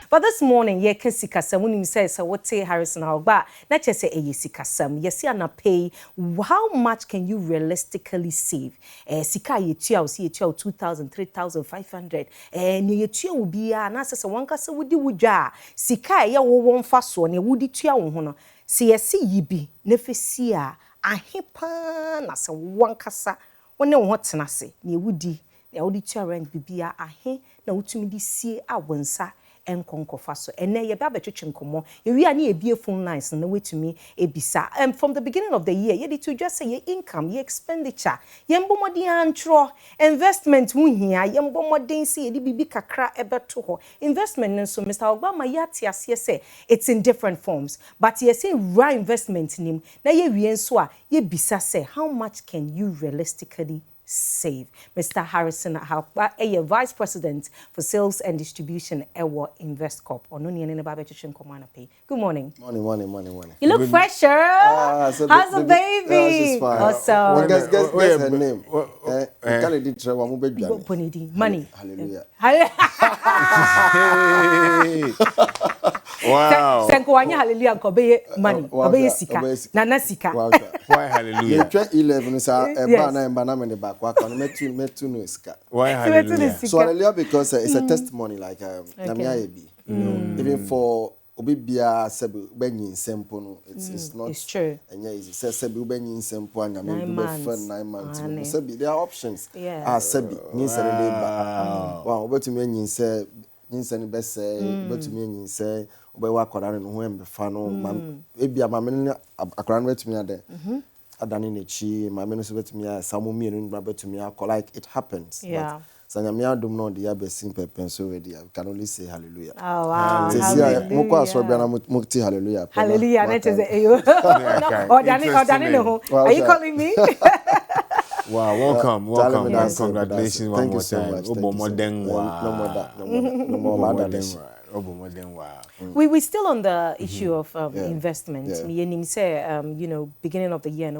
But this morning, ye can see kasam when you say so what say Harrison Alba, not just say ye see kasam, ye see na pay. How much can you realistically save? Sika ye tia o see ye tia 2,000, 3,500. Ye tia will be na say one kasa wudi wuja. Sika ye wo won fa so ne wudi tia wo ho no. See ye see ye bi nefe see a ahepa na se one kasa one ne ho tena se ne wudi. Ya wudi tia rent bibia ahe na wutumi di sie a wonsa enkonkofa so ene ye ba betwetwe nkomo ye wi ani ebie phone lines na wetumi ebisa from the beginning of the year ye dey to just say your income your expenditure ye mbomodi antro investment hu hia ye mbomodin say ye di bibi kakra ebeto ho investment nso Mr. Obama yati ase say it's in different forms but ye say right investment nim na ye wi nso a ye bisa say how much can you realistically save? Mr. Harrison Alba, Vice President for Sales and Distribution at InvestCorp. Good morning. Morning. You look fresher. How's the baby? Yeah, she's fine. Awesome. Guess her name. Money. Hallelujah. Wow. Senkwanya hallelujah kobe money. Kobe sika. Nana sika. Why hallelujah? 11 sa eba na emba na me back wa kan metu no sika. Why hallelujah? So hallelujah because it's a testimony like namia ebi. Even for obi bia sebe benyin sempo no it's not it's true. And yeah easy say sebe benyin sempo anya me do be 9 months. Sebe there are options. Sebe nyin se dey ba. Wow, obetumi nyin se nyin se ni be say obetumi nyin se obewa akwara no ho embefa no ebia ma me akwara no betumi ade adani nechi ma me no so betumi a samomi no ba betumi a like it happens. Yeah. Sanyamia dum no de ya be simple penso already. We can only say hallelujah. Oh wow. Hallelujah. Hallelujah. That is Are you calling me? Wow, welcome. Congratulations one more time. We're still on the issue of investment. Beginning of the year,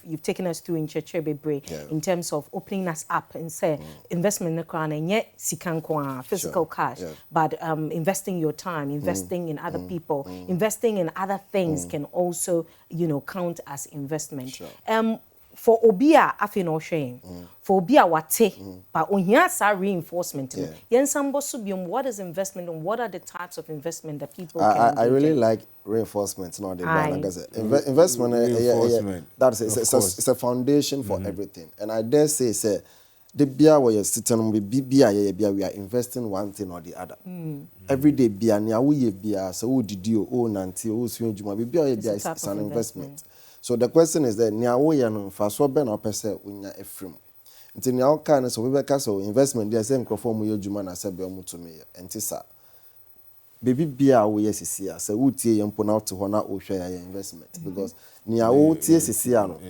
you've taken us through in Chechebe in terms of opening us up and say investment in the crown and yet sikanko physical cash, but investing your time, investing in other people, investing in other things can also count as investment. For Obia afino shame. For Obia wate, but on here reinforcement. What is investment and what are the types of investment that people can I really like reinforcement, not the brand. Investment, that's it's a foundation for everything. And I dare say the beer where you're sitting with BBI, we are investing one thing or the other. Every day beer, we beer, so who did you own until it's an investment. So the question is that niawo ya no fa so be na opese unya efrem. Nti niawo kan so we be ka so investment dey say nkrofo mu yedwuma na se be mu to me. Enti sa baby bia wo yesisi a se wutie yempo na oto ho na ohwe ya investment because niawo tie sisi a no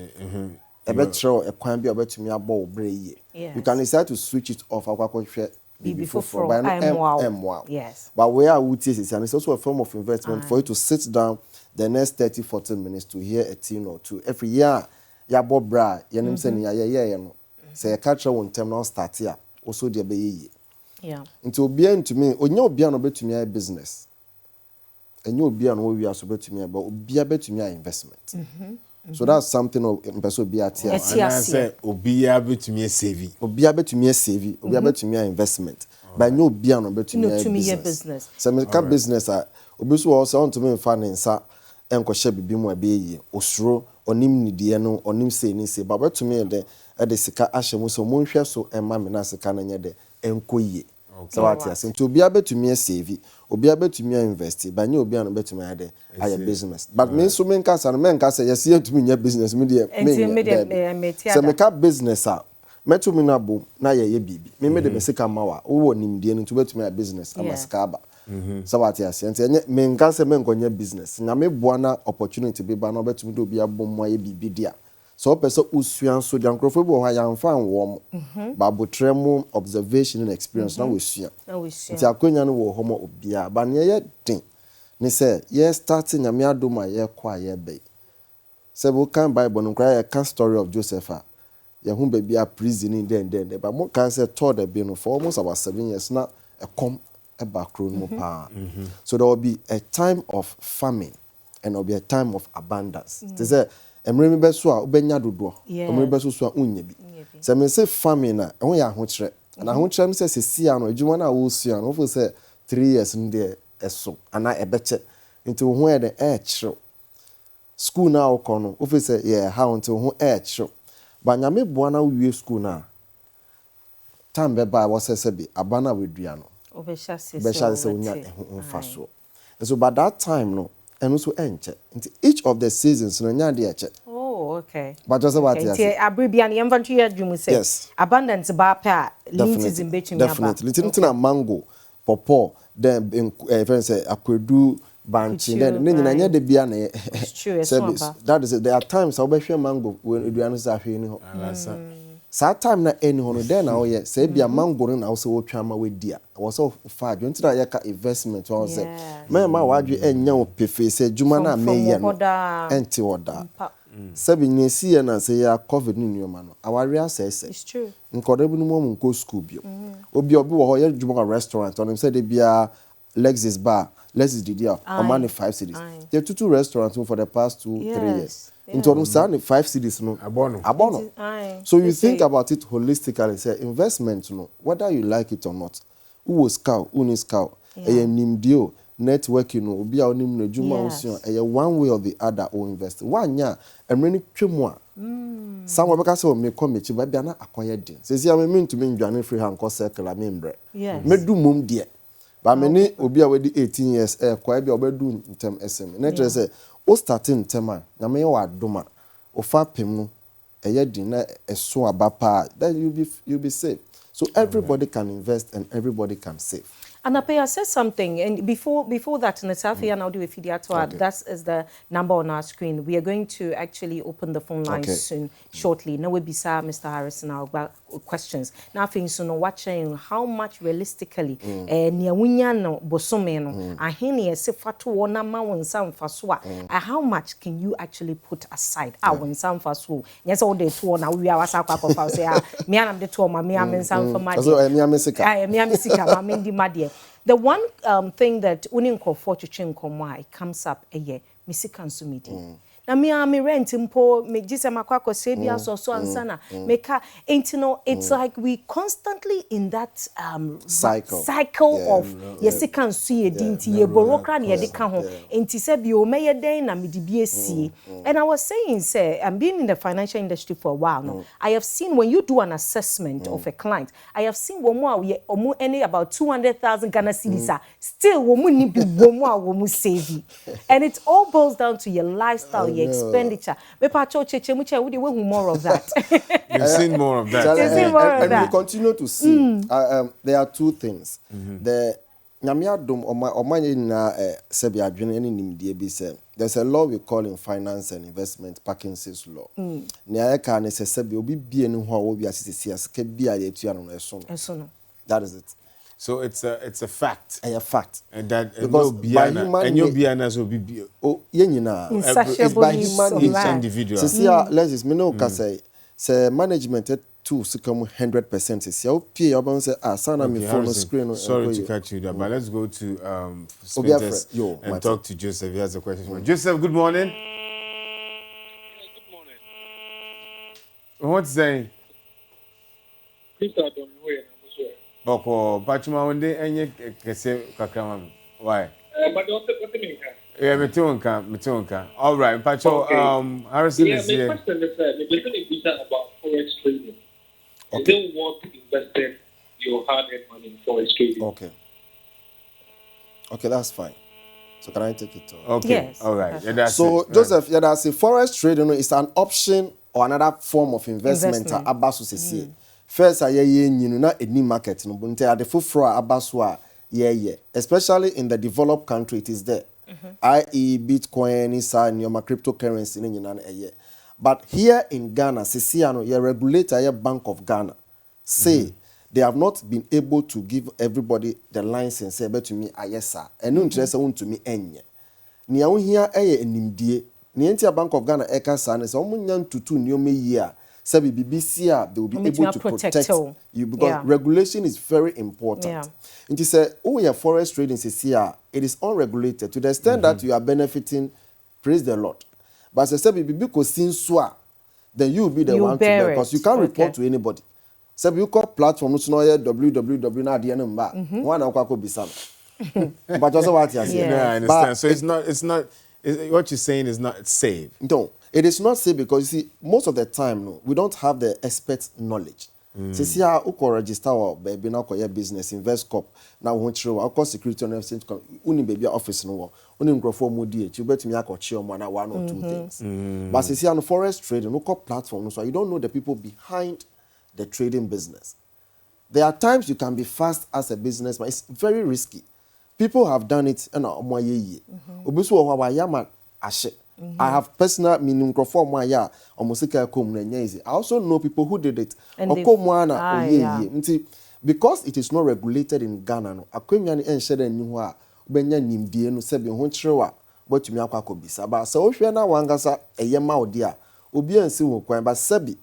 ebe tro ekwan bia obetumi abo wo bre ye. You can decide to switch it off akwakohwe before by wow. Yes. But where wutie sisi and it's also a form of investment for you to sit down the next 30-40 minutes to hear a tune or two. Every year, ya bob bra, yanim seni ya no. Say a catcher won't tell no start here. Also the be yeah. Into bien to me, onyo bia no bet to me a business. And you bia no we are so bet to me about bia bet to me investment. So that's something of person be at here. And I say obia bet to me a saving. Obia bet to me a saving, obia bet to me investment. But no bia no bet to me a business. So me ka business obiso also want to me finance enkohye bibi mu abeye osuro onim nidie no onim sei ni sei baba to me de sika ahye mu so monhwe so emma me na sika na nye de enkoye so what ya say to obi abetumi save obi abetumi invest ba nye obi an betumi ade aye business but me so me nka sa no me nka say yes yetumi nya business me de me so me ka business a metumi na bo na ye bibi me de me sika mawa wo nimdie no to betumi business amasika aba. So what you say? And me nkanse me nkonye business. Na me boa na opportunity be ba na obetumi do bia bom moye bibi dia. So person usuan so dia nkrofo bi ho ya mfa nwo mo. Ba botrem observation and experience na wosua. Nti akonya no wo homo obia. Ba ne ye den. Ni say ye starting na me adoma ye kwa ye be. Say we kan Bible no cry a story of Joseph a. Ye hu be a prison in den. But mo kan say told the be no for almost about 7 years na background mo pa. So there will be a time of famine and there will be a time of abundance. They say emre be so a obenya dodo. Emre be so a unya bi. Se me say famine na ehun ya ahokyere. Na ahokyere me say sesia no adwuma na wo sua no fo say 3 years nde eso ana ebeche. Nti wo ho e de kyerɛ. School na wo kono wo fo say yeah how nti wo ho kyerɛ. Ba nyame boa na wie school na time be ba wo say be abana wedua no. Obesha se unya ehun so. So by that time no and also enche. Each of the seasons no nya de eche. Oh, okay. But just what you say. Abribia na inventory adwum say. Yes. Abundance ba pa links in between me aba. Definitely. Litin mango, pawpaw, then friends say akwedu banchi then nyina nya de bia na it's true. That is it. There are times I obehwe mango when eduanu sa hwe ni ho. Sa time na eni ho no then na oye say bia mango na wo say wo twa ma wedi a wo so fa adwo ntira ya ka investment wo say me ma wadwe enya wo pefe say juma na meye no enti oda sabi nyesi ya na say ya covid ni nyoma no aware asese it's true nkoda bi no mo nko school bio obi wo ho ye juma restaurant on say de bia Lexus bar Lexus didia o money 5 cities there two restaurants for the past 2-3 years. Into 5 cities no abono. So you think about it holistically. Say investment no, whether you like it or not. Who was cow, who is cow. Nimdio networking no, obi a onim no juma osun. One way or the other or invest. One ya emreni twemwa. Some because say me come mechi ba bia na akoye din. Say see am me ntumi ndwane free hand ko circle am mbre. Medu mum de. Ba me ni obi a wedi 18 years kwa bia obedu ntem SM. Na tell say o starting tema na me wa doma o fa pem no din na eso abapa then you'll be safe. So everybody can invest and everybody can save. And Apea says something, and before that, Natafia now do a Fidiato. That is the number on our screen. We are going to actually open the phone lines soon, shortly. Now we'll be Mr. Harrison now about questions. Now things so no watching how much realistically niawunya no bosome no ahini esefatu wona ma wonsa mfaso a how much can you actually put aside wonsa mfaso nyesa wo de to na wi awasa akwa say me anam de to ma me amensa mfa ma de so me amesika me amesika ma me ndi ma de. The one thing that uninko for chinkomwa it comes up misika nsumidi na me rent mpo me gise makwako sebia so ansana meka intino it's like we constantly in that cycle of yesika nsu yedinti ye borokra na yedika ho enti se bi o meye den na medibie sie. And I was saying say I'm being in the financial industry for a while now. I have seen when you do an assessment of a client, I have seen womu any about 200,000 Ghana cedis still womu ni bi womu save. And it all boils down to your lifestyle, your expenditure. We will more of that. You've seen more of that. And we continue to see. There are two things. The Nyamiadum Omanye na sebi adwene ni nimdie bi se. There's a law we call in finance and investment Parkinson's law. Nya eka ne se sebi obi bie ne ho a wo bi asisi asike bia ye tua no eso no. That is it. So it's a fact. A fact. And that because by human and your biana so be it's by human each individual. See let's just me no say management tools come 100% is you pay about say sana me phone screen. Sorry to catch you there, but let's go to Spinters and talk to Joseph. He has a question. Joseph, good morning. Good morning. What's saying? Peter don't know. Boko Pachuma wonde enye kese kakama. Why? But what do you mean? Yeah, metonka. All right, Pacho. Harrison is here. My question is we're going to be about forex trading. You don't want to invest your hard-earned money in forex trading. Okay, that's fine. So can I take it? Okay. Yes. All right. Yeah, that's so it. Joseph, yeah, that's a forex trading is an option or another form of investment. Abasu se first, I na any market no bunte at the fufro abaswa especially in the developed country it is there. I.e. Bitcoin is your cryptocurrency in but here in Ghana, Sisiano, your regulator, your Bank of Ghana, say they have not been able to give everybody the license. Say, but to me, yes, sir. And no interest to me, enye. Niya here enimdie. Nientia Bank of Ghana eka sana. So omunyan tutu niome year. say BBC they will be able to protect you because regulation is very important. It is say your forest trading is here, it is unregulated to the extent that you are benefiting. Praise the Lord. But say because since then you will be the one to bear because you can't report to anybody. Say you call platform no www na de number one akwa bisa. But also what you say. No, I understand. So it's not what you're saying is not safe. No, it is not safe because you see most of the time we don't have the expert knowledge. So see how you register or baby now your business InvestCorp now won't show of course security and everything uni baby office no uni microphone mudi you bet me akochi on one or two things. But see on forest trading no call platform so you don't know the people behind the trading business. There are times you can be fast as a business, but it's very risky. People have done it and I have personal meaning I also know people who did it. Because it is not regulated in Ghana, no. But so if you na wangasa a yema odia, obi ansi wo kwan ba sabi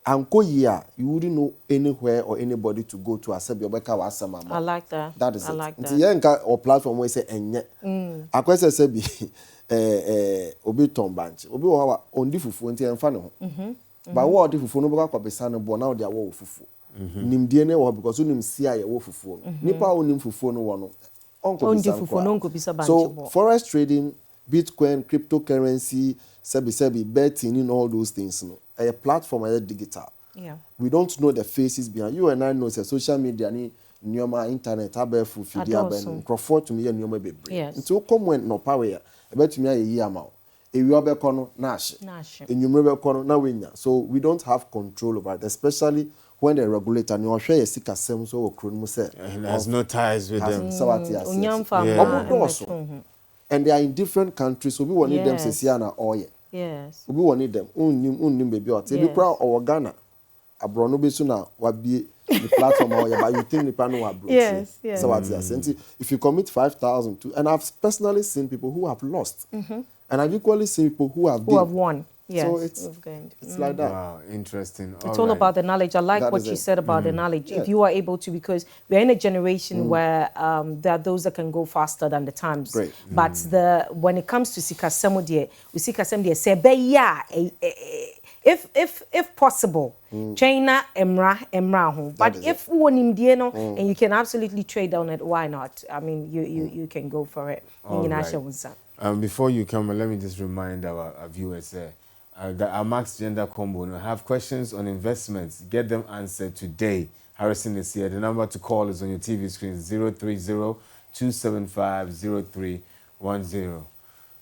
anko year you wouldn't know anywhere or anybody to go to accept your beka wasama. I like that. That is I it. like that. Yenka or platform we say enye. Akwese sabi obi tombanchi. Obi wa ondi fufu nti emfa ne ho. Ba wo odi fufu no beka kwabesa no bo na odi awo fufu. Nimdie ne wo because unim sia ye wo fufu no. Nipa unim fufu no wo no. So forex trading, Bitcoin, cryptocurrency, sebi betting in all those things no. A platform is digital. Yeah. We don't know the faces behind. You and I know say social media ni nyoma internet abefu fidia ben crofort to me and nyoma be brain. Yes. Nti come when no power e betumi ayi ama. Ewi obekọ no na ahye. Enyumre bekọ no na wenya. So we don't have control over it, especially when the regulator ni ohwe ye sika sem so okro mu say has no ties with them. And they are in different countries, so we want them to see na oye. Yes. We want them. Unnim baby or tell you crowd or Ghana. Abrono be sooner wabi the platform or but you think the panel are broke. Yes. So what you say? If you commit 5,000 to, and I've personally seen people who have lost, and I've equally seen people who have won. Yes. So it's like that. Wow, interesting. It's all about the knowledge. I like what you said about the knowledge. If you are able to, because we're in a generation where there are those that can go faster than the times. Great. But when it comes to sikasemo die, we sikasemo die say be ya if possible, China emra ho. But if wonim die no and you can absolutely trade on it, why not? I mean, you can go for it. Before you come, let me just remind our viewers that our Max Gender Combo have questions on investments. Get them answered today. Harrison is here. The number to call is on your TV screen, 030-275-0310.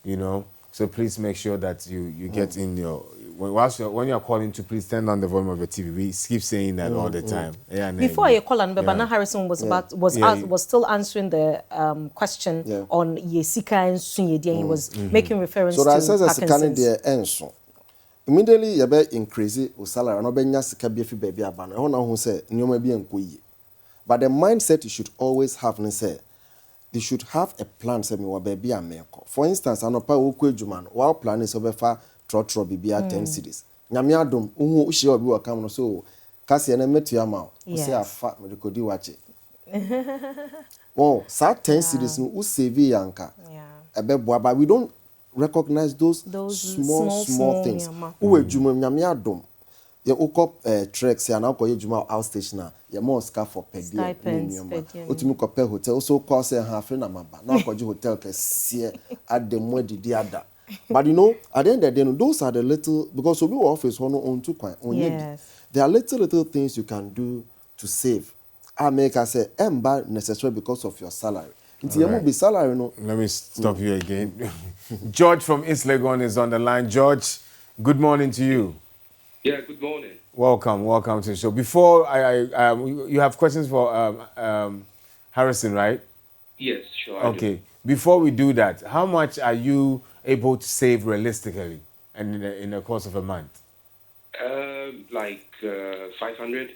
You know, so please make sure that you get in your... When you're calling to, please turn down the volume of your TV. We keep saying that all the time. Before you call, Bana Harrison was still answering the question on Yesika and Sunyedi, and he was making reference to Parkinson's. Immediately you be increase your salary no be nya sika bi fi baby abana ho na ho say nyoma bi enkoyi. But the mindset you should always have ne say you should have a plan say me wa baby ameko. For instance anopa wo ku adwuma no wa plan is obefa trotro bibia 10 cities. Nyame adom wo hie obi wa kam no so kase na metu ama o say afa me kodi wache. Oh, sa 10 cities no wo save yanka. Ebeboa but we don't recognize those small things. Who ejuma nyame adom. Ye ukop treks ya na ukoye ejuma outstation ya mo ska for pedia nyoma. Otumi kope hotel so call say ha fe na maba. Na ukoje hotel kese ademo didi ada. But you know, at the end of the day, those are the little because we office one on two coin. There are little things you can do to save. I make I say emba necessary because of your salary. Right. Salary, no. Let me stop you again. George from East Legon is on the line. George, good morning to you. Yeah, good morning. Welcome to the show. Before you have questions for Harrison, right? Yes, sure. Okay. Before we do that, how much are you able to save realistically and in the course of a month? Like 500.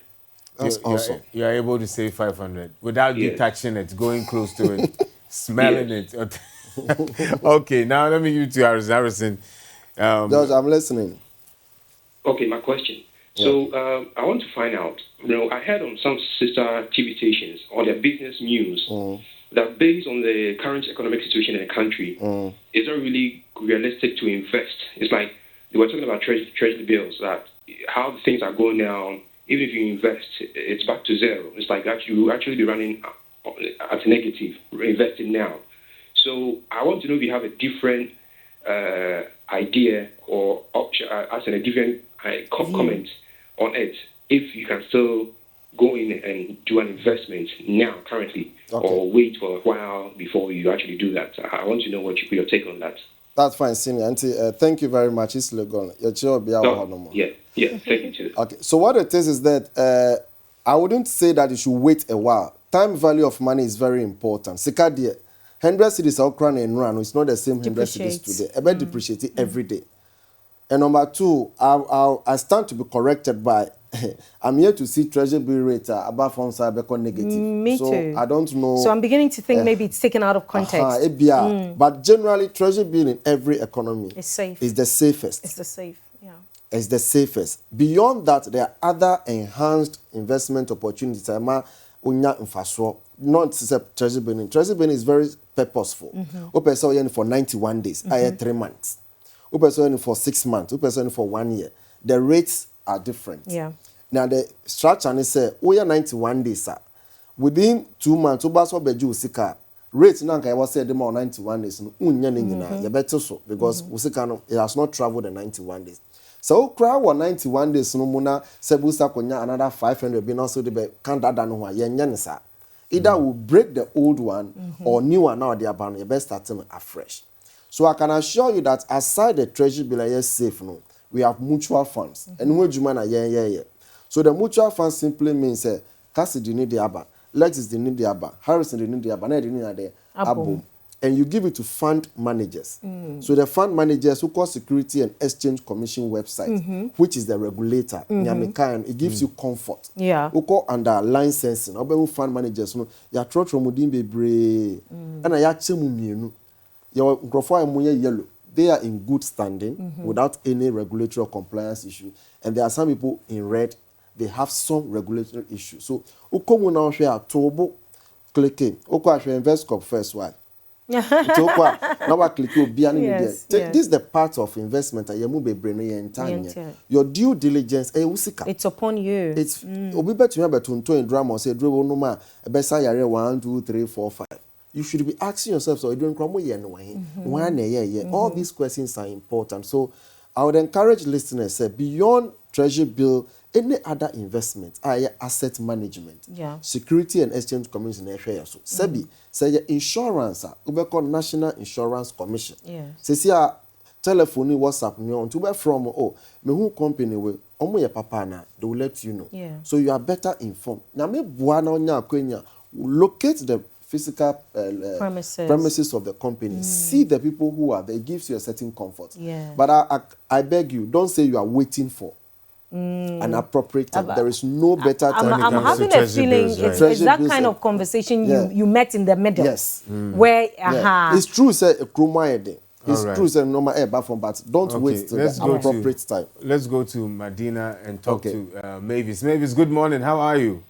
That's awesome. You're able to save 500 without you touching it, going close to it, smelling it. Okay, now let me give you to Harrison. George, I'm listening. Okay, my question. So I want to find out, I heard on some sister TV stations or their business news that based on the current economic situation in the country, it's not really realistic to invest. It's like they were talking about treasury bills, that how things are going now, even if you invest, it's back to zero. It's like that you actually be running at a negative, investing now. So I want to know if you have a different idea or option, as in a different comment on it, if you can still go in and do an investment now, currently, or wait for a while before you actually do that. I want to know what your take on that. That's fine, Senior. Auntie, thank you very much. It's Legon. Yeah, thank you too. Okay, so what it is that I wouldn't say that you should wait a while. Time value of money is very important. Sikadia, 100 cities are crown and run. It's not the same 100 cities today. About depreciate every day. And number two, I stand to be corrected by. I'm here to see treasury bill rate above from cyber negative. Me too. I don't know. So I'm beginning to think maybe it's taken out of context. But generally, treasury bill in every economy is safe. Is the safest. It's the safe. Yeah. It's the safest. Beyond that, there are other enhanced investment opportunities. Not treasury bill. Treasury bill is very purposeful. Open for 91 days. I had 3 months. Open for 6 months. Open for 1 year. The rates are different. Yeah. Now the structure is say we are 91 days, sir. Within 2 months, obaso beju sika rate now can was say the more 91 days no unya nyina you better so because usika no it has not traveled the 91 days. So crowd 91 days no muna sebusa konya another 500 be also the can that no wa yenya ne sa. Either we break the old one or new one now they are ban you best starting afresh. So I can assure you that aside the treasury bill is safe no. We have mutual funds. And when you man so the mutual funds simply means Cassidy need the Abba, Lexis they need the Abba, Harrison they need the Abba, they need the Abba. And you give it to fund managers. So the fund managers who call Security and Exchange Commission website, which is the regulator, it gives you comfort. Yeah. Who call under licensing. Obe fund managers no ya trotro mudin bebre. And I chemu mienu. Your microphone yellow. They are in good standing without any regulatory or compliance issue. And there are some people in red, they have some regulatory issues. So, ukomu now share tobo clicking. Uko share InvestCorp first why? Now click this is the part of investment that you move be brain your due diligence it's upon you. It's obi betu betu in drama say dribble no ma e be say yare 1 2 3 4 5. You should be asking yourself, so you don't come here no way. All these questions are important. So I would encourage listeners say beyond treasury bill, any other investment, asset management, Security and Exchange Commission, so Sebi say insurance, Ubeko National Insurance Commission. Say telephone, WhatsApp, me to be from me who company we omo papa na they will let you know. So you are better informed. Na me buana onya kwenya locate the physical premises of the company. See the people who are there. It gives you a certain comfort. But I beg you, don't say you are waiting for an appropriate time. There is no better time. I'm having a feeling it's that kind of conversation you met in the middle. Yes. Where it's true, say a kruma. It's true, say normal air back from, but don't wait till the appropriate time. Let's go to Medina and talk to Mavis. Mavis, good morning. How are you?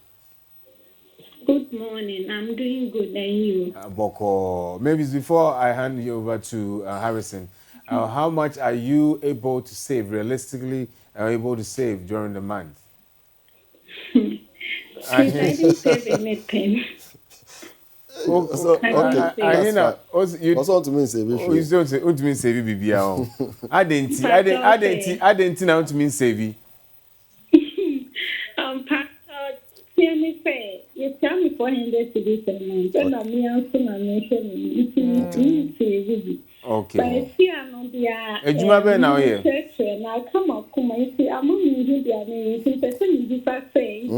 Good morning. I'm doing good, and you? Boko. Maybe before I hand you over to Harrison, how much are you able to save, realistically able to save during the month? I didn't save anything. I also want to mean save. Oh, you don't say, want to mean save BBA. I didn't know to mean save. You tell me 400 to this amount, and I'm also okay. But I see I'm on the now here. And I come up, I see I'm on the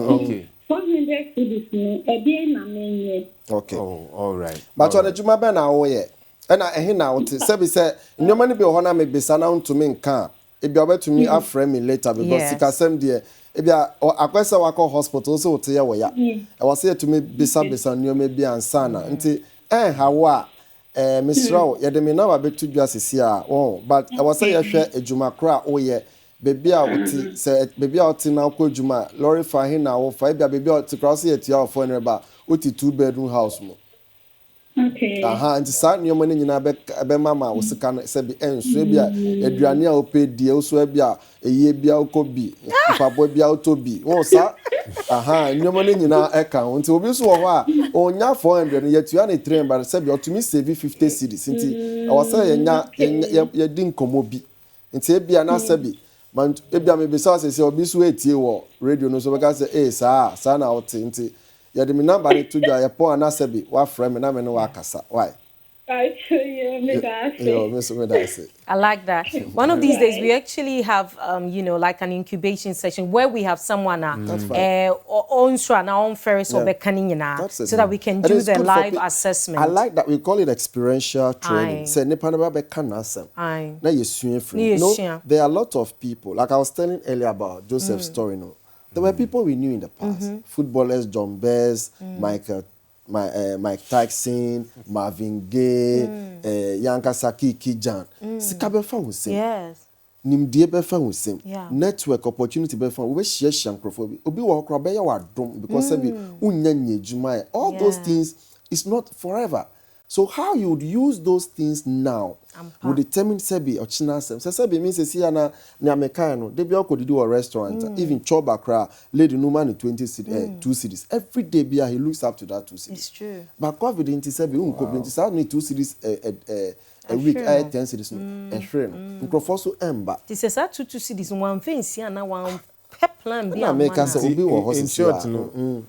okay. 400 to this okay. Oh, all right. But on the Juma Ben now, and I hear now, Sebi said, no money be honor me be sound to me in car. It be able to me a frame me later because she can send the ebia akwesa wako hospital so te ya ya e was here to me bisa nyo me bia ansana nti hawa misrawo ye de me na ba betu dua sisi a but I was say ye hwe adwuma kra o ye baby out say baby out now ko juma lorry for him now for baby out to cross it your for neba uti 2-bedroom house mo. Okay. Nti saa nneɛma no nyinaa bɛ mama wo sika no sɛ bi enso bi a aduane a opɛ die wo so bi a eye bi a wokɔ bi mpabɔ bi a wotɔ bi wo sa nneɛma no nyinaa ɛka ho nti obi so wɔ hɔ a onya 400 no yɛtua ne 300 but sɛ bi otumi save 50 cedis nti ɛwɔ sɛ yɛdi nkɔmmɔ bi nti ebia na sɛ bi man ebia me bisa sɛ obi so etie wɔ radio no so bɛka sɛ saa na wote nti yɛde me number ne to dwa yɛpɔ anasabi wa frɛ me na me ne wa akasa why I like that. One of these days, we actually have, like an incubation session where we have someone on ferris so that we can do the live assessment. I like that we call it experiential training. Say there are a lot of people. Like I was telling earlier about Joseph's story. No, there were people we knew in the past, footballers, John Bears, Mike Tyson, Marvin Gaye, Yanka Saki Kijan. Sika befa wo sem. Yes. Nimdie befa wo sem. Network opportunity befa wo share shankrofobi. Obi wo kro be ya wadom because say bi unya nyejuma. All those things is not forever. So how you would use those things now will determine sebi ochina sem. Sebi means say na America no. They be akodi do a restaurant, even choba kra, lady no man 2 cities. Every day be he looks up to that 2 cities. It's true. But COVID into sebi unko so need 2 cities a week 10 cities no. E hwe no. Nkrofo so emba. This is that 2 cities one thing na one plan be America say obi wo in short no.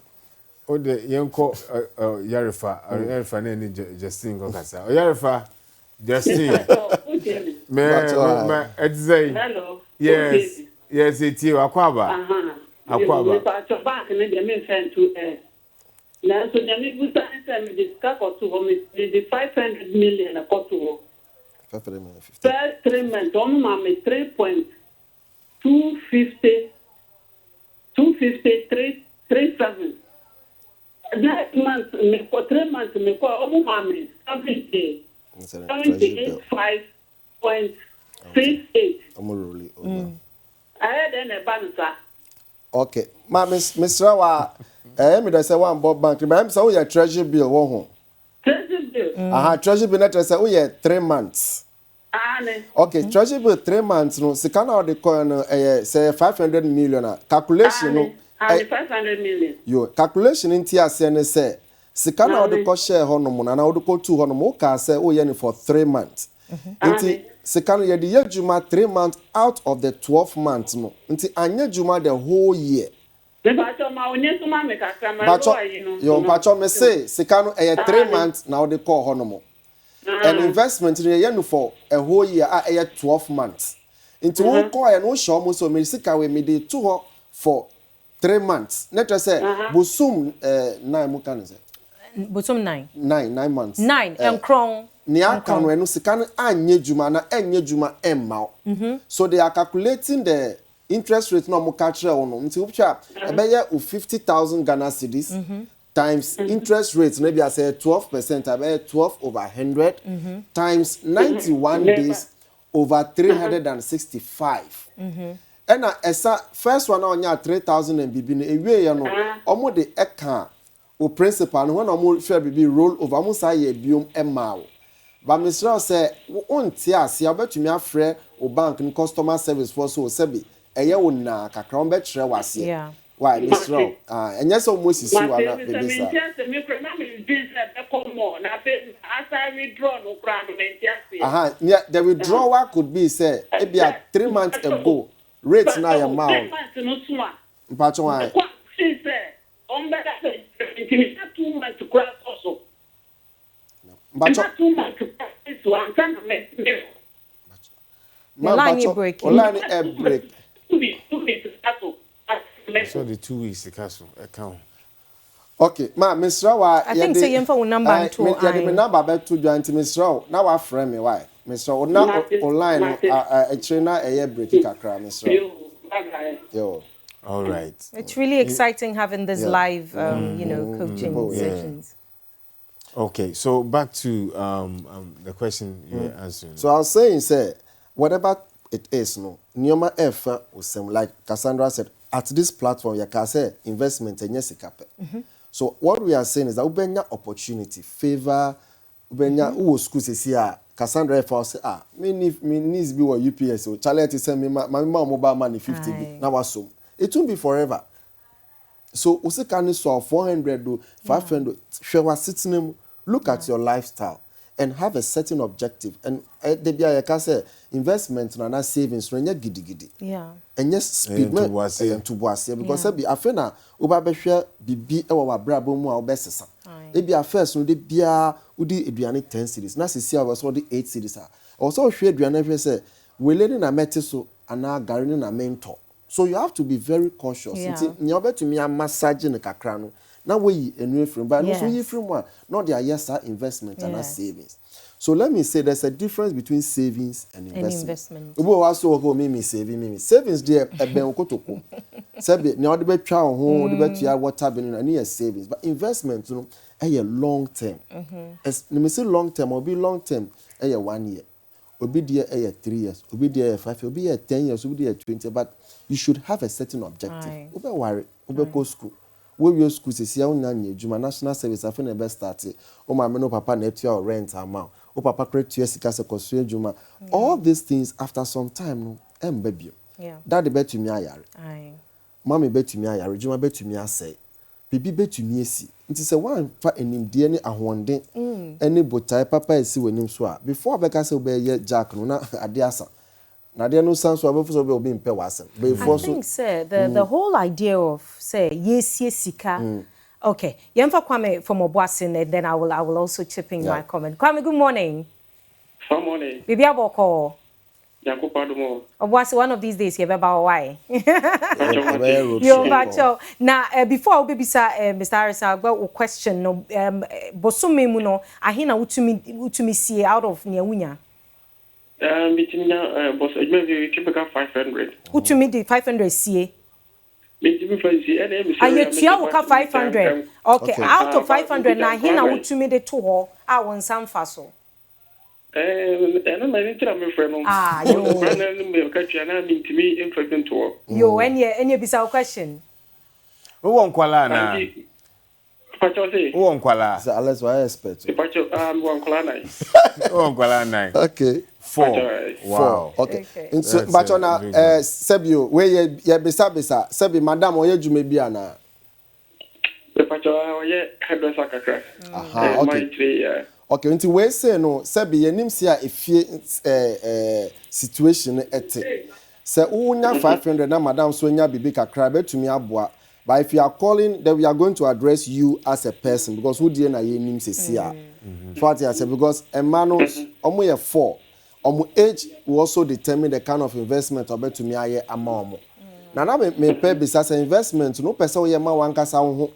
O de yenko Yarifa na ni Justin go kasa. Yarifa Justin. Me edzai. Hello. Yes. Yes, it's you akwaba. Akwaba. But your bank na dem send to na so dem we send me discuss or to me the 500 million account to 500 million 50. First 3 months on my 3.250 that month me for 3 months me for mommy 78.68. Really I had an banter. Okay. Ma Mr. Wa me dey say one bob bank. But am say we treasury bill wo ho. Treasury bill. Treasury bill na say we 3 months. Okay, treasury bill 3 months no sika na the coin no say 500 million calculation no 500 million. Yo, calculation into ase ne say sika na the co share ho no mo na the co 2 ho no mo ka say o ye ni for 3 months. Nti sika no ye de juma 3 months out of the 12 months no. Nti anya juma the whole year. Bacho ma onye tuma me kakra ma yo bacho me say sika no 3 months na the call ho no mo. An investment in a for a whole year at 12 months. Into one call and one show so me sika we me de 2 for 3 months. Let us say busum 9 mo kan say. Busum 9. 9 months. 9 and crown. Ni aka no eno sika no anye juma na enye juma emma. So they are calculating the interest rate no mo ka kire wono. Nti upcha e be ye 50,000 Ghana cedis. Times interest rates maybe I say 12%, I bet 12 over 100 times 91 days over 365. And esa first one on ya 3,000 and bibi e we ya no omo de eka o principal no when omo share bibi roll over omo say ye biom emma. But Mr. say won't ase obetumi afre o bank ni customer service for so sebi eye wo na kakra on betre wase. Yeah. Why, Miss Row? And yes, almost is you are not baby. Yeah, the withdrawal could be say maybe 3 months ago. Rates now your mouth. But why? She said, on better 2 months to cross also. But 2 months to cross this one, can't make me. Line break. Line break. 2 weeks to settle. So the 2 weeks the castle account. Okay, Mr. Rawa, I think say your phone number to my number back to join to Mr. Raw. Now I frame me why? Mr. Now online a trainer a year break kakra Mr. Yo. All right. It's really exciting having this live coaching sessions. Okay, so back to the question you were answering. So I was saying say whatever it is no nioma efa osem like Cassandra said at this platform you can say investment and yes so what we are saying is that ubenya opportunity favor ubenya who school say Cassandra efa say me needs be what UPS so Charlie say me my mobile money 50 bi na wasom it won't be forever so usikani so 400 do 500 hwe wa sitinem look at your lifestyle and have a certain objective and the bia you say investment na savings no nya gidigidi and yes speed to boase because be afena oba behwe bibi e wa brabo mu a obesesa e bia first no de bia udi eduane 10 series na sisi a was so de 8 series a also hwe eduane hwe say weleni na mete so ana gareni na mentor. So you have to be very cautious. You bet to me a massage in the kakrano. Now we a new frame, but also you from one, not their yes investment and savings. So let me say there's a difference between savings and investment. Ubo also go me saving savings there a ben okotoko. Sabi na the bet twa ho, the bet ya water bin na near savings, but investment you know a long term. As me say long term or be long term a 1 year. Obi there a 3 years, obi there 5 years, obi there 10 years, obi there 20, but you should have a certain objective. Obe worry, obe go school. We your school say ya unya juma national service afa na be start. O ma me no papa na etua rent amount. O papa create your sika se koso juma. All these things after some time no embebio. Daddy betumi ayare. Mommy betumi ayare, juma betumi asay. Bibi betumi esi. Nti se wan fa enimde ne ahonde ene botai papa esi wanim so a before beka se obeye jack no na ade asa. I think say the whole idea of say yes sika. Okay, Yemfa Kwame from Obuasi, and then I will also chip in my comment. Kwame, good morning. Good morning. Bibi aboko. Obuasi, one of these days you about why? Yo bacho. Now before we bisa Mr. Harris, I got a question. No, bosume mu no ahina utumi see out of Nyawunya. Meeting boss, maybe typical 500. Who to me the 500 CA? Meeting for the I you 500. Okay, out of 500 now here now to me the 2 I want some faso. And I'm a friend. Yo, any bizarre question? Who won't kwala na? Who won't kwala? So Alex, what I expect? One kwala. Who won't kwala 9? Okay. 4. Wow. Okay. So, but on Sebio, where ye bisa, Sebi, Madam, or ye jumebia na. Okay. Okay, until we say no, Sebi, ye nim sia if situation ete. Se unya 500 na Madam so nya bibi kakra be to me abua. But if you are calling, then we are going to address you as a person because who dear na ye nim se sia. Fatty I said because a man omo ye 4. Age will also determine the kind of investment or to me aye amount. Now me pay business investment no person we ma wanka sa ho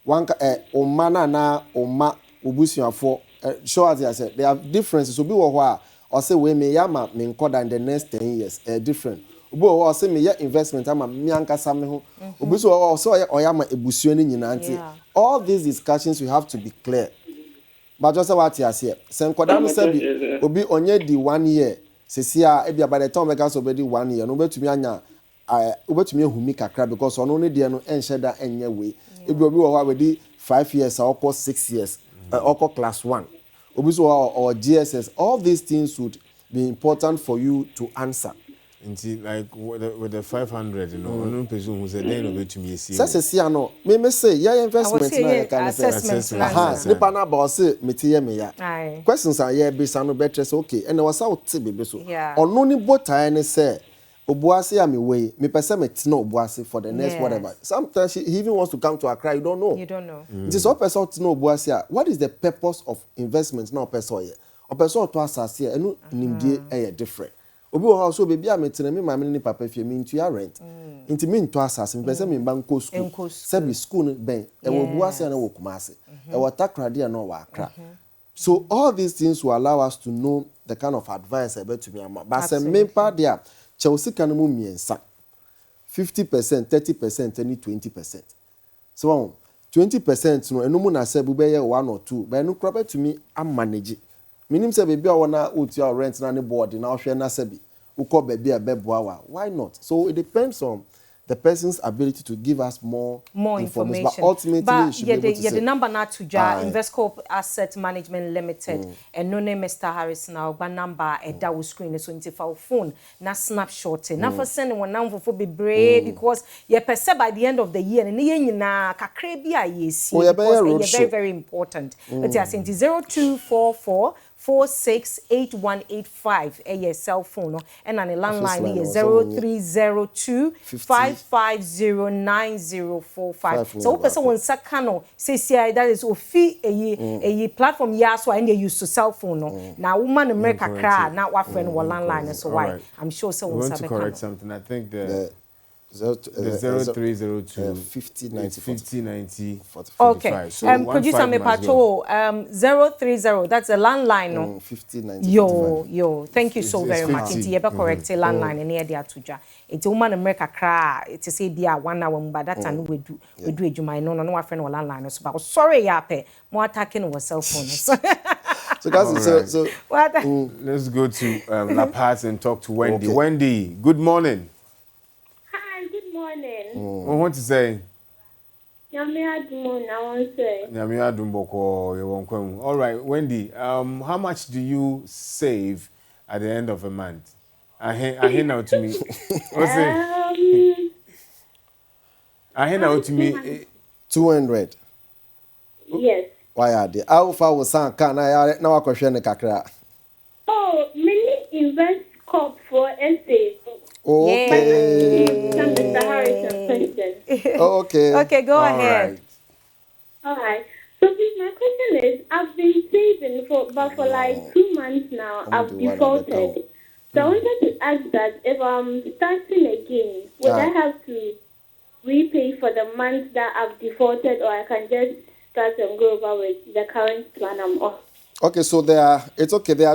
wanka o mana na o ma obusuafo show as I said there are differences obi wo ho a or say we me yama me nkoda in the next 10 years different obi wo ho say me ya investment ama me anka sa me ho obi so o say oyama ebusuo ni nyina nti all these discussions we have to be clear. But just what you say, Senkoda no say obi onye di 1 year. Sesia e bia by the time because obedi 1 year. No betumi anya obetumi ehumi kakra because ono ne de no enhye da enye we. E bi obi wo wa wedi 5 years or 6 years. Or class 1. Obi so or GSS. All these things would be important for you to answer. Inti like with the 500, you know, no person who said they no betumi see. Sesia no me say ya investment na can assessment. Nipa na ba say metiye me ya. Questions are here be no better say okay. And was out to be so. Ono ni botai ne say obuase am way. Me pese me tina obuase for the next whatever. Sometimes he even wants to come to Accra. You don't know. It is all person to know obuase. What is the purpose of investment now person here? O person to assess here enu nimdie e different. Obi wo also baby a metena me ma me ni papa fie me ntu ya rent nti me ntu asase me pese me banko school sabi school no ben e wo buase na wo kumase e wo takrade na wo akra. So all these things will allow us to know the kind of advice about to me ama but say me pa dia Chelsea kan mu miensa 50%, 30% and 20%. So 20% no enu mu na say bu be ye 1 or 2 but enu crop to me am manage. Minim say baby a wona otua rent na ne board na ohwe na sabi uko baby a beboa. Why not? So it depends on the person's ability to give us more information. But ultimately, you should be able to say, the number not to InvestCorp Asset Management Limited, and no name Mr. Harris now, but number a that was screen so into our phone, na snapshot, na for sending one number for be brave because you perceive by the end of the year and you na kakrebia yes, because it's very, very important. But I sent 0244 468185 your cell phone and on the landline is 0302 5509045. So person won sakano says that is ofi a platform yaso and they use to cell phone no. Now woman America cry now what friend will landline so why I'm sure someone want to correct something. I think the 0302 5090 okay. So producer me patrol 030 that's a landline no. 5090. Yo thank you so very much. It's you correct landline near the atuja. It's woman America cry it say be 1 hour but that time we do ejuma no what friend will landline so but sorry yape more attacking our cell phones. So that's right. so let's go to La Paz and talk to Wendy. Okay. Wendy, good morning. Morning. I want to say. Nyame adum na won say. Nyame adum boko ye won kwam. All right, Wendy. How much do you save at the end of a month? I hear now to me. What's it? I hear now to me. 200. Yes. Why are they? How far was San can I now question the kakra? Oh, many InvestCorp for essays. Okay. Mr. Harrison question. Okay. Okay, go ahead. All right. So my question is, I've been saving for like 2 months now. I've defaulted. So I wanted to ask that if I'm starting again, would I have to repay for the months that I've defaulted, or I can just start and go over with the current plan I'm on? Okay, so there are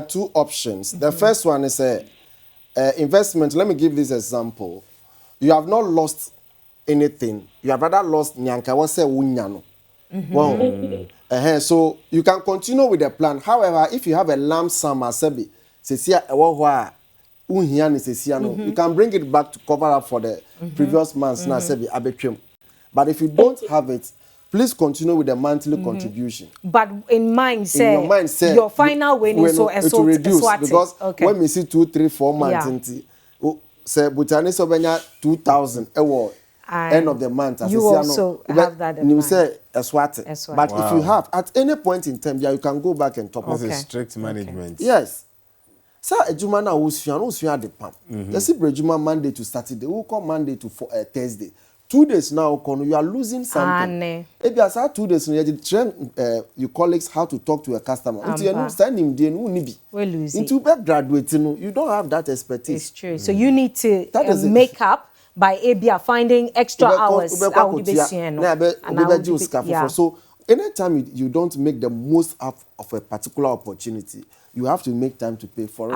two options. The first one is investment. Let me give this example. You have not lost anything. You have rather lost nyanka wase unyano. Wow. So you can continue with the plan. However, if you have a lump sum asebi, you can bring it back to cover up for the previous months na asebi abetwem. But if you don't have it, please continue with the monthly contribution. But in your mind, your final win is so it will reduce because when we see 2, 3, 4 months, say butane so benya 2,000 end of the month. You also have that in mind. You say eswate. But if you have at any point in time, you can go back and top up. This is strict management. Yes. So ejuma na usua de pam. Let's see ejuma Monday to Saturday. We call Monday to Thursday. 2 days now, you are losing something. If you are 2 days, you train your colleagues how to talk to a customer. Until you understand him, into graduating, you don't have that expertise. It's true. So you need to make up by ABR finding extra hours. So anytime you don't make the most of a particular opportunity, you have to make time to pay for it.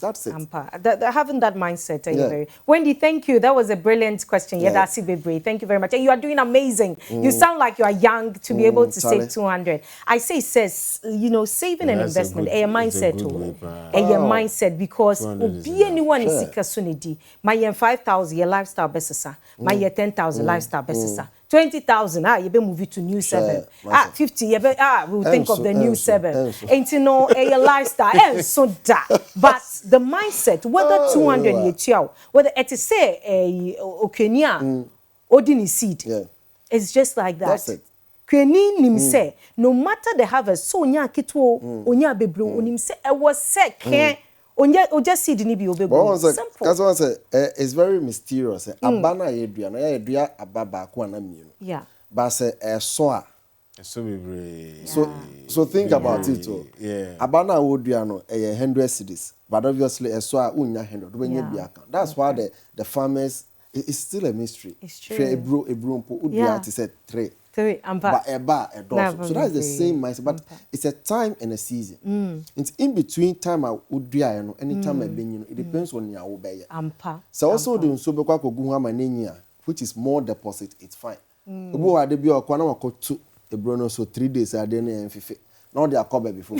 That's it. Having that mindset. Wendy, thank you. That was a brilliant question. Thank you very much. And you are doing amazing. You sound like you are young to be able to save 200. I say, saving and investment. A mindset. A mindset because be anyone is sick. My 5,000 your lifestyle best. My 10,000 lifestyle best. 20,000, you be move it to new 7. 50, we will think of the new 7. Ain't you know a lifestyle, so that. But the mindset, whether 200 whether it is say a Okenya, ordinary seed, it's just like that. That's it. Kweni nim say, no matter the harvest, so nya kitwo, onya bebro, onim say, I was sick, Oja seed ni bi obegu. Simple. That's what I say. It's very mysterious. Abana yedua, na yedua ababa ko na mienu. Yeah. But say soa. So be So think about it. Yeah. Abana wodua no 100 cedis. But obviously soa unya 100. That's why the farmers it's still a mystery. It's true. Ebro mpo udua ti say 3. But a dose. So that's the same mindset. But it's a time and a season. It's in between time I would do any time I been, it depends on your obey. So also doing so which is more deposit, it's fine. Ubu ade bi okwa na wakotu ebro no so 3 days ade na enfife. not their cover before.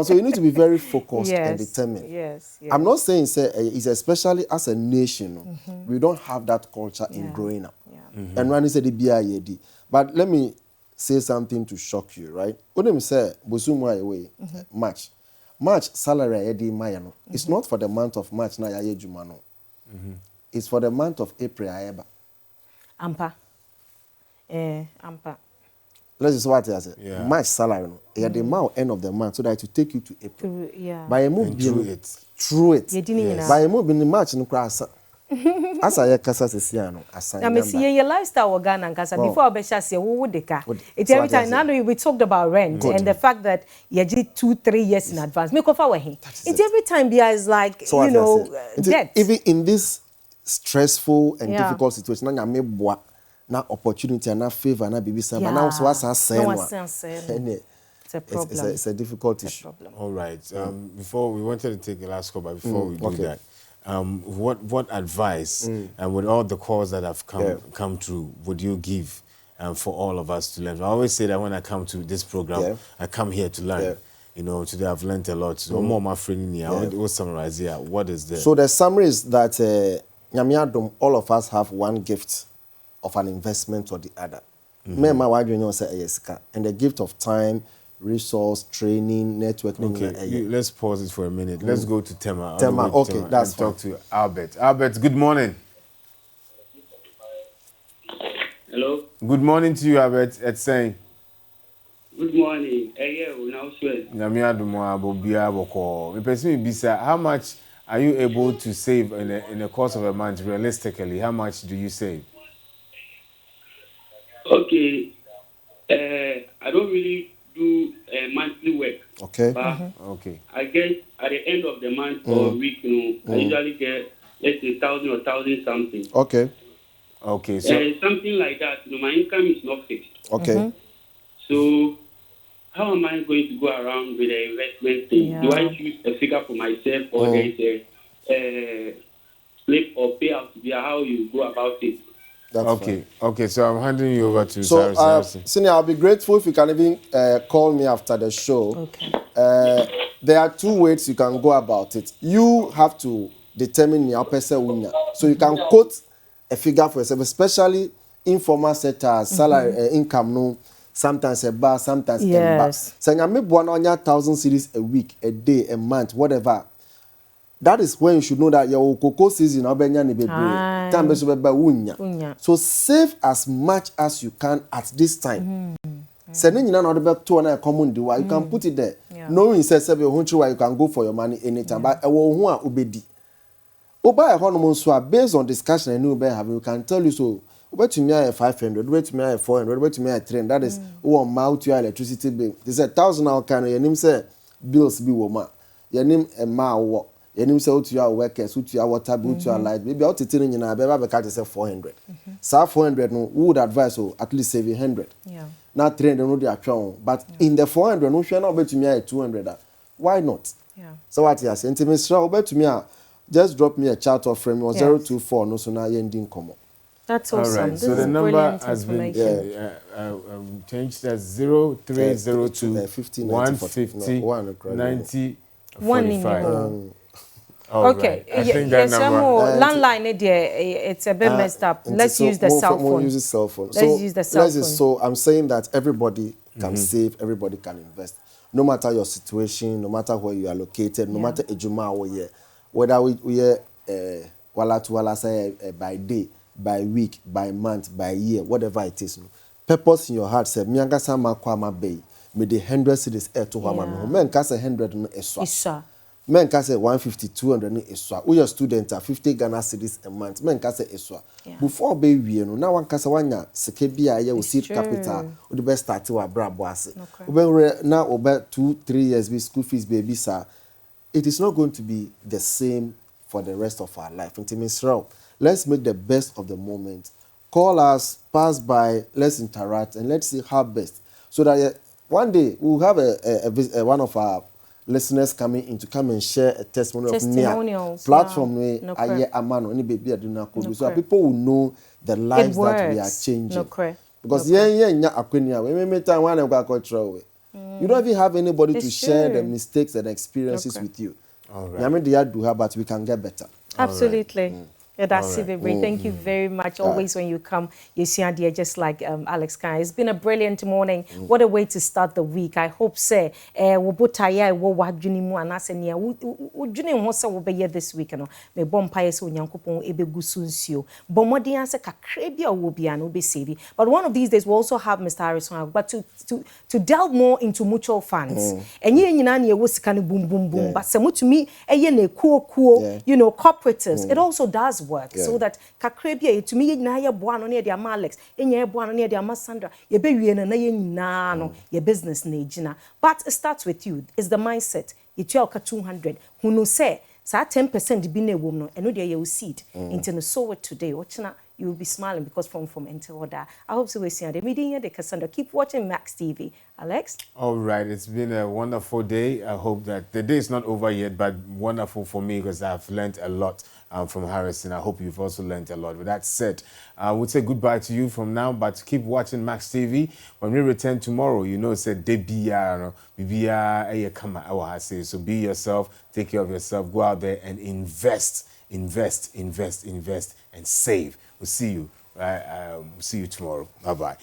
So you need to be very focused and determined. Yes. I'm not saying it's especially as a nation, we don't have that culture in growing up. And when said the BIAD. But let me say something to shock you, right? When you say Bosumwa away, March salary edi mayano. It's not for the month of March na yaye jumano. It's for the month of April ayeba. Ampa. Let's just what I said. Yeah. March salary no. The amount end of the month so that to take you to April. By a move through it. Yes. By a move in March no cross. As I kasa sesiano assign. I mean see your lifestyle Ghana and kasa before Obesha say who would deka. It's every time now we talked about rent and the fact that you did 2-3 years in advance. Make off our way. It's every time is like so debt. Even in this stressful and difficult situation, na me boa na opportunity na favor na bibi sama na so asa say no. It's a problem. It's a difficult issue. All right. Before we wanted to take a last call, but before we do that, what advice and with all the calls that have come through would you give for all of us to learn? I always say that when I come to this program, I come here to learn. You know, today I've learned a lot. So more my friend here. I will summarize here. What is the So the summary is that all of us have one gift of an investment or the other. And the gift of time, resource, training, networking. Okay, let's pause it for a minute. Let's go to Tema. That's fine. Talk to Albert. Albert, good morning. Hello. Good morning to you, Albert. It's saying. Good morning. How much are you able to save in the course of a month realistically? How much do you save? Okay. I don't really do monthly work. Okay. But I guess at the end of the month or week, I usually get, let's say, 1,000 or 1,000 something. Okay. Okay. So something like that. My income is not fixed. Okay. So how am I going to go around with the investment thing? Yeah. Do I choose a figure for myself or there is a slip or payout? How you go about it? That's fine. Okay, so I'm handing you over to Cyrus. Senior, I'll be grateful if you can even call me after the show. Okay. There are two ways you can go about it. You have to determine your person winner. So you can quote a figure for yourself, especially informal sector, salary, income, no, sometimes a bar, sometimes a bar. So you make 100,000 cedis a week, a day, a month, whatever. That is when you should know that your cocoa season so save as much as you can at this time. Sending you another to a common do you can put it there. Knowing you can go for your money anytime. But obedi. Oba a hormone so based on discussion and you can tell you so. Over to me 500, over to me 400, over to me 300. That is mouth your electricity bill. There's 1,000 now can your name say bills be woman. Your name a ma your name say to your workers, to your water bill, to your light. Maybe out to tell you now, baby, I say 400. So 400 no would advise so at least save 100. Yeah. Not 300 no the account. But in the 400 no share not bet to me 200. Why not? Yeah. So what you say? Intimate bet to me just drop me a chat or frame or 024 no so now you ending come. That's awesome. All right. So the number has been changed as 0302 150 90 45. Okay. Right. I think that number. Landline, it's a bit messed up. Let's use the cell phone. Use the cell phone. Let's use the cell phone. So I'm saying that everybody can save, everybody can invest. No matter your situation, no matter where you are located, no matter ejuma or year, whether we wala to wala say by day, by week, by month, by year, whatever it is. Purpose in your heart say, mianga sama kwa mabey, me the 100 cities to hama no. Men can say 100 no eswa. Men can say 150, 200 no eswa. We your student are 50 Ghana cedis a month. Men can say eswa. Before baby, you know, now one can say wanya sekebia ye with seed capital. We the best start to a braboase. Now over 2-3 years with school fees baby sir. It is not going to be the same for the rest of our life. Let's make the best of the moment. Call us, pass by, let's interact, and let's see how best. So that one day we'll have a one of our listeners coming in to come and share a testimonial of platform any baby so that people will know the lives that we are changing. Because we may time one You don't even have anybody It's to share the true. mistakes and experiences with you. All right. Nyame de do her, but we can get better. Absolutely. Yeah, that's All right. it. Thank you very much. Always when you come, you see idea just like Alex Khan. It's been a brilliant morning. What a way to start the week. I hope say we both tire wo wadwini mu anase ne wodwini ho se wo be this week no. Me bom paye se onyankopon ebegu sunsuo. Bomodi anse kakra bia wo bia no be save. But one of these days we'll also have Mr. Harrison, but to delve more into mutual funds. Enye nyina na ye wo sika no boom boom boom, but se mutumi eye na kuo you know, cooperatives. It also does work so that kakrebia to me na ye boa no na de ama Alex enya ye boa no na de ama Sandra ye be wie na ye nyina no ye business na ejina. But it starts with you. It's the mindset. You tell ka 200 who no say sa 10% bi na ewom no eno de ye seed into no sow it today ochina you will be smiling because from enter order. I hope so we see the meeting the Cassandra. Keep watching Max TV. Alex? All right, it's been a wonderful day. I hope that the day is not over yet, but wonderful for me because I've learned a lot from Harrison. I hope you've also learned a lot. With that said, we'll say goodbye to you from now, but keep watching Max TV. When we return tomorrow, you know, it's a debia, so be yourself, take care of yourself, go out there and invest, and save. We'll see you. We'll see you tomorrow. Bye-bye.